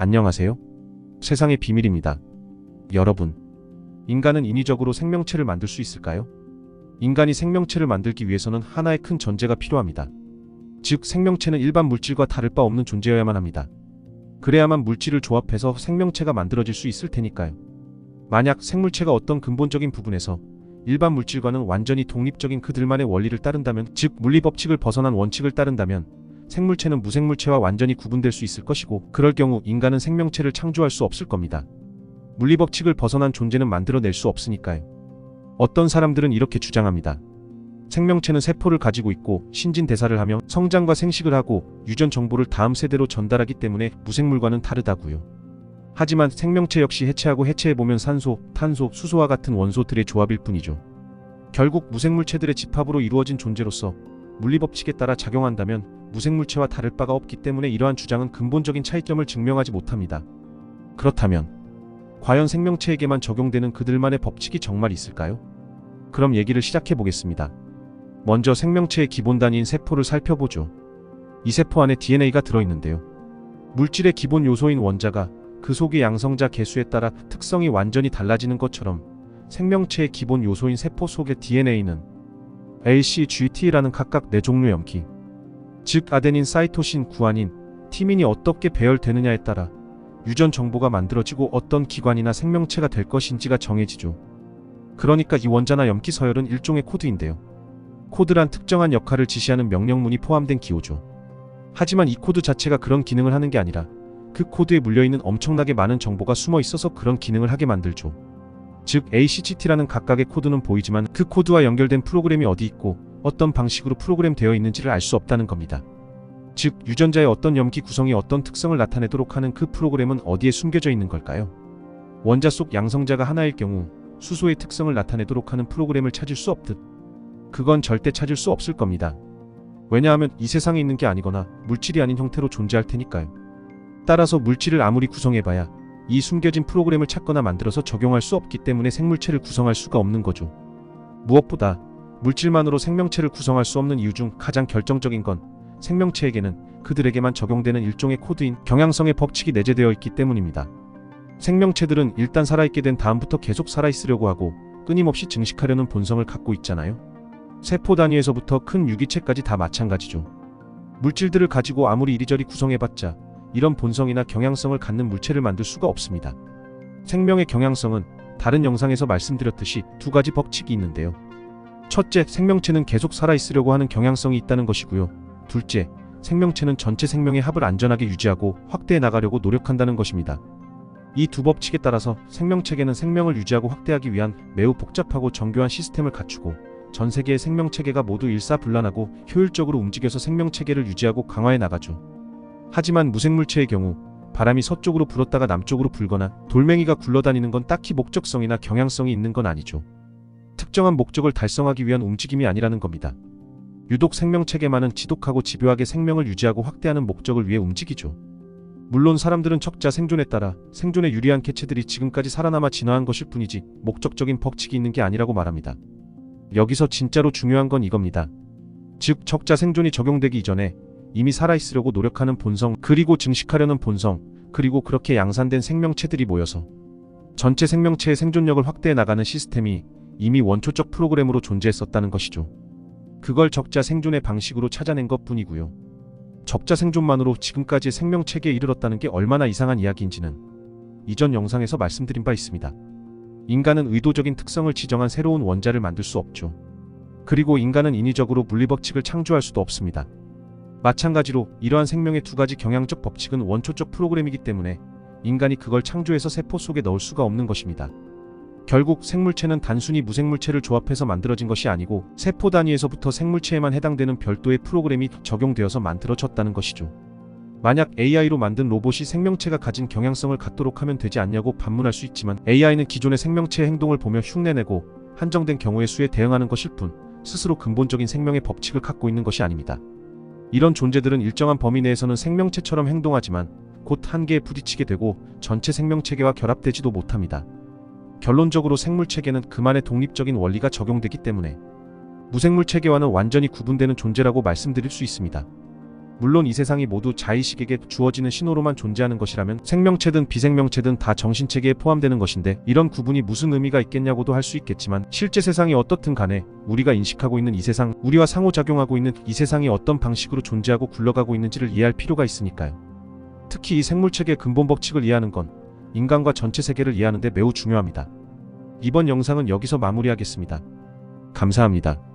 안녕하세요. 세상의 비밀입니다. 여러분, 인간은 인위적으로 생명체를 만들 수 있을까요? 인간이 생명체를 만들기 위해서는 하나의 큰 전제가 필요합니다. 즉, 생명체는 일반 물질과 다를 바 없는 존재여야만 합니다. 그래야만 물질을 조합해서 생명체가 만들어질 수 있을 테니까요. 만약 생물체가 어떤 근본적인 부분에서 일반 물질과는 완전히 독립적인 그들만의 원리를 따른다면, 즉 물리법칙을 벗어난 원칙을 따른다면 생물체는 무생물체와 완전히 구분될 수 있을 것이고, 그럴 경우 인간은 생명체를 창조할 수 없을 겁니다. 물리법칙을 벗어난 존재는 만들어낼 수 없으니까요. 어떤 사람들은 이렇게 주장합니다. 생명체는 세포를 가지고 있고 신진대사를 하며 성장과 생식을 하고 유전 정보를 다음 세대로 전달하기 때문에 무생물과는 다르다고요. 하지만 생명체 역시 해체하고 해체해보면 산소, 탄소, 수소와 같은 원소들의 조합일 뿐이죠. 결국 무생물체들의 집합으로 이루어진 존재로서 물리법칙에 따라 작용한다면 무생물체와 다를 바가 없기 때문에 이러한 주장은 근본적인 차이점을 증명하지 못합니다. 그렇다면 과연 생명체에게만 적용되는 그들만의 법칙이 정말 있을까요? 그럼 얘기를 시작해 보겠습니다. 먼저 생명체의 기본 단위인 세포를 살펴보죠. 이 세포 안에 DNA가 들어있는데요. 물질의 기본 요소인 원자가 그 속의 양성자 개수에 따라 특성이 완전히 달라지는 것처럼 생명체의 기본 요소인 세포 속의 DNA는 A, C, G, T라는 각각 4종류 염기, 즉 아데닌, 사이토신, 구아닌, 티민이 어떻게 배열되느냐에 따라 유전 정보가 만들어지고 어떤 기관이나 생명체가 될 것인지가 정해지죠. 그러니까 이 원자나 염기 서열은 일종의 코드인데요. 코드란 특정한 역할을 지시하는 명령문이 포함된 기호죠. 하지만 이 코드 자체가 그런 기능을 하는 게 아니라 그 코드에 물려있는 엄청나게 많은 정보가 숨어 있어서 그런 기능을 하게 만들죠. 즉 ACGT라는 각각의 코드는 보이지만 그 코드와 연결된 프로그램이 어디 있고 어떤 방식으로 프로그램되어 있는지를 알 수 없다는 겁니다. 즉 유전자의 어떤 염기 구성이 어떤 특성을 나타내도록 하는 그 프로그램은 어디에 숨겨져 있는 걸까요? 원자 속 양성자가 하나일 경우 수소의 특성을 나타내도록 하는 프로그램을 찾을 수 없듯 그건 절대 찾을 수 없을 겁니다. 왜냐하면 이 세상에 있는 게 아니거나 물질이 아닌 형태로 존재할 테니까요. 따라서 물질을 아무리 구성해봐야 이 숨겨진 프로그램을 찾거나 만들어서 적용할 수 없기 때문에 생물체를 구성할 수가 없는 거죠. 무엇보다 물질만으로 생명체를 구성할 수 없는 이유 중 가장 결정적인 건 생명체에게는 그들에게만 적용되는 일종의 코드인 경향성의 법칙이 내재되어 있기 때문입니다. 생명체들은 일단 살아있게 된 다음부터 계속 살아있으려고 하고 끊임없이 증식하려는 본성을 갖고 있잖아요. 세포 단위에서부터 큰 유기체까지 다 마찬가지죠. 물질들을 가지고 아무리 이리저리 구성해봤자 이런 본성이나 경향성을 갖는 물체를 만들 수가 없습니다. 생명의 경향성은 다른 영상에서 말씀드렸듯이 두 가지 법칙이 있는데요. 첫째, 생명체는 계속 살아있으려고 하는 경향성이 있다는 것이고요. 둘째, 생명체는 전체 생명의 합을 안전하게 유지하고 확대해 나가려고 노력한다는 것입니다. 이 두 법칙에 따라서 생명체계는 생명을 유지하고 확대하기 위한 매우 복잡하고 정교한 시스템을 갖추고 전 세계의 생명체계가 모두 일사불란하고 효율적으로 움직여서 생명체계를 유지하고 강화해 나가죠. 하지만 무생물체의 경우 바람이 서쪽으로 불었다가 남쪽으로 불거나 돌멩이가 굴러다니는 건 딱히 목적성이나 경향성이 있는 건 아니죠. 특정한 목적을 달성하기 위한 움직임이 아니라는 겁니다. 유독 생명체계만은 지독하고 집요하게 생명을 유지하고 확대하는 목적을 위해 움직이죠. 물론 사람들은 척자 생존에 따라 생존에 유리한 개체들이 지금까지 살아남아 진화한 것일 뿐이지 목적적인 법칙이 있는 게 아니라고 말합니다. 여기서 진짜로 중요한 건 이겁니다. 즉 적자 생존이 적용되기 이전에 이미 살아있으려고 노력하는 본성, 그리고 증식하려는 본성, 그리고 그렇게 양산된 생명체들이 모여서 전체 생명체의 생존력을 확대해 나가는 시스템이 이미 원초적 프로그램으로 존재했었다는 것이죠. 그걸 적자 생존의 방식으로 찾아낸 것 뿐이고요. 적자 생존만으로 지금까지의 생명체계에 이르렀다는 게 얼마나 이상한 이야기인지는 이전 영상에서 말씀드린 바 있습니다. 인간은 의도적인 특성을 지정한 새로운 원자를 만들 수 없죠. 그리고 인간은 인위적으로 물리법칙을 창조할 수도 없습니다. 마찬가지로 이러한 생명의 두 가지 경향적 법칙은 원초적 프로그램이기 때문에 인간이 그걸 창조해서 세포 속에 넣을 수가 없는 것입니다. 결국 생물체는 단순히 무생물체를 조합해서 만들어진 것이 아니고 세포 단위에서부터 생물체에만 해당되는 별도의 프로그램이 적용되어서 만들어졌다는 것이죠. 만약 AI로 만든 로봇이 생명체가 가진 경향성을 갖도록 하면 되지 않냐고 반문할 수 있지만 AI는 기존의 생명체의 행동을 보며 흉내내고 한정된 경우의 수에 대응하는 것일 뿐 스스로 근본적인 생명의 법칙을 갖고 있는 것이 아닙니다. 이런 존재들은 일정한 범위 내에서는 생명체처럼 행동하지만 곧 한계에 부딪히게 되고 전체 생명체계와 결합되지도 못합니다. 결론적으로 생물체계는 그만의 독립적인 원리가 적용되기 때문에 무생물체계와는 완전히 구분되는 존재라고 말씀드릴 수 있습니다. 물론 이 세상이 모두 자의식에게 주어지는 신호로만 존재하는 것이라면 생명체든 비생명체든 다 정신체계에 포함되는 것인데 이런 구분이 무슨 의미가 있겠냐고도 할 수 있겠지만 실제 세상이 어떻든 간에 우리가 인식하고 있는 이 세상, 우리와 상호작용하고 있는 이 세상이 어떤 방식으로 존재하고 굴러가고 있는지를 이해할 필요가 있으니까요. 특히 이 생물체계의 근본 법칙을 이해하는 건 인간과 전체 세계를 이해하는 데 매우 중요합니다. 이번 영상은 여기서 마무리하겠습니다. 감사합니다.